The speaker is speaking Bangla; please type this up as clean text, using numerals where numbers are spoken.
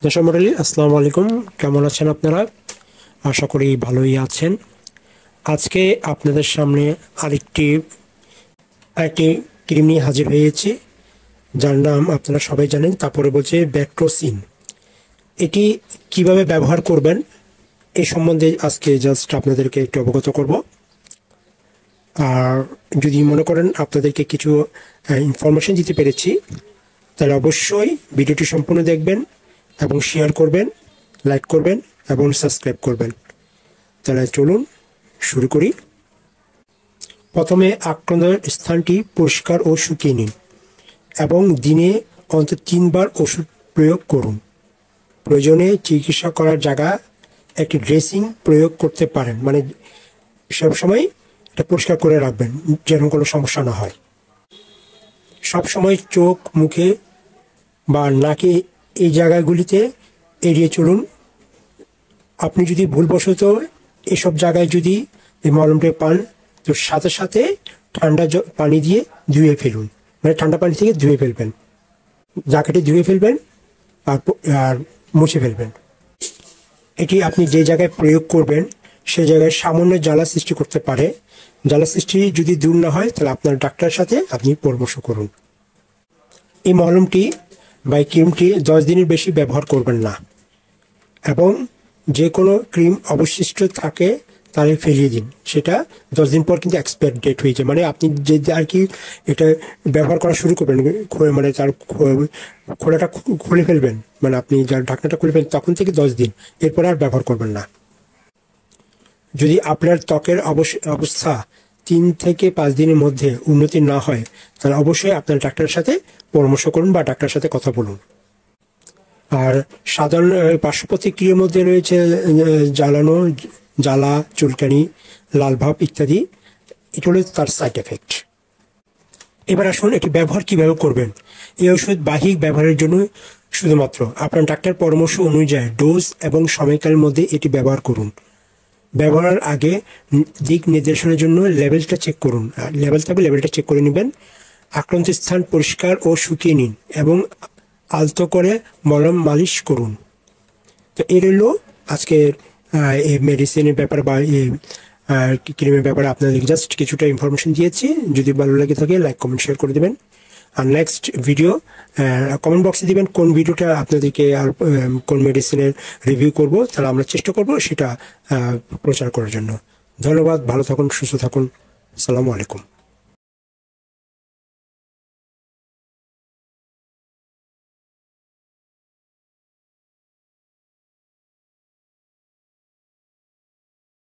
দর্শক মণ্ডলী আসসালামু আলাইকুম, কেমন আছেন আপনারা? আশা করি ভালোই আছেন। আজকে আপনাদের সামনে আরেকটি ক্রিম নিয়ে হাজির হয়েছি, যার নাম আপনারা সবাই জানেন। তারপরে বলছে ব্যাক্টোসিন। এটি কিভাবে ব্যবহার করবেন এই সম্বন্ধে আজকে জাস্ট আপনাদেরকে একটু অবগত করব। আর যদি মনে করেন আপনাদেরকে কিছু ইনফরমেশন দিতে পেরেছি, তাহলে অবশ্যই ভিডিওটি সম্পূর্ণ দেখবেন এবং শেয়ার করবেন, লাইক করবেন এবং সাবস্ক্রাইব করবেন। তাহলে চলুন শুরু করি। প্রথমে আক্রান্ত স্থানটি পরিষ্কার ও শুকিয়ে নিন এবং দিনে অন্তত 3 বার ওষুধ প্রয়োগ করুন। প্রয়োজনে চিকিৎসা করার জায়গা একটি ড্রেসিং প্রয়োগ করতে পারেন, মানে সবসময় এটা পরিষ্কার করে রাখবেন যেন কোনো সমস্যা না হয়। সবসময় চোখ, মুখে বা নাকে এই জায়গাগুলিতে এড়িয়ে চলুন। আপনি যদি ভুলবশত এসব জায়গায় যদি এই মলমটা পান, তো সাথে সাথে ঠান্ডা পানি দিয়ে ধুয়ে ফেলুন, মানে ঠান্ডা পানি থেকে ধুয়ে ফেলবেন, জায়গাটি ধুয়ে ফেলবেন আর মুছে ফেলবেন। এটি আপনি যে জায়গায় প্রয়োগ করবেন সেই জায়গায় সামান্য জ্বালা সৃষ্টি করতে পারে। জ্বালা সৃষ্টি যদি দূর না হয়, তাহলে আপনার ডাক্তারের সাথে আপনি পরামর্শ করুন। এই মলমটি বা ক্রিমটি 10 দিনের বেশি ব্যবহার করবেন না, এবং যে কোনো ক্রিম অবশিষ্ট থাকে তাহলে ফেলিয়ে দিন। সেটা 10 দিন পর কিন্তু এক্সপায়ার ডেট হয়ে যায়, মানে আপনি যে আর কি এটা ব্যবহার করা শুরু করবেন, মানে তার খোলাটা খুলে ফেলবেন, মানে আপনি যার ঢাকনাটা খুলে ফেলবেন তখন থেকে 10 দিন, এরপর আর ব্যবহার করবেন না। যদি আপনার ত্বকের অবস্থা 3 থেকে 5 দিনের মধ্যে উন্নতি না হয়, তাহলে অবশ্যই আপনার ডাক্তারের সাথে পরামর্শ করুন বা ডাক্তারের সাথে কথা বলুন। আর সাধারণ পার্শ্ব প্রতিক্রিয়ার মধ্যে রয়েছে জ্বালানো, জ্বালা, চুলকানি, লাল ভাব ইত্যাদি। এটা হলো তার সাইড এফেক্ট। এবার আসুন এটি ব্যবহার কিভাবে করবেন। এই ওষুধ বাহ্যিক ব্যবহারের জন্য শুধুমাত্র আপনার ডাক্তার পরামর্শ অনুযায়ী ডোজ এবং সময়কালের মধ্যে এটি ব্যবহার করুন। ব্যবহারের আগে দিক নির্দেশনের জন্য লেভেলটা চেক করুন। লেভেল থাকবে, লেভেলটা চেক করে নেবেন। আক্রান্ত স্থান পরিষ্কার ও শুকিয়ে নিন এবং আলতো করে মলম মালিশ করুন। তো এর হলো আজকের এই মেডিসিনের ব্যাপারে বা এই ক্রিমের ব্যাপারে আপনাদেরকে জাস্ট কিছুটা ইনফরমেশন দিয়েছি। যদি ভালো লাগে থাকে লাইক, কমেন্ট, শেয়ার করে দেবেন। আর নেক্সট ভিডিও কমেন্ট বক্সে দিবেন কোন ভিডিওটা আপনাদেরকে আর কোন মেডিসিনের রিভিউ করব, তাহলে আমরা চেষ্টা করব সেটা প্রচার করার জন্য। ধন্যবাদ, ভালো থাকুন, সুস্থ থাকুন। আসসালামু আলাইকুম।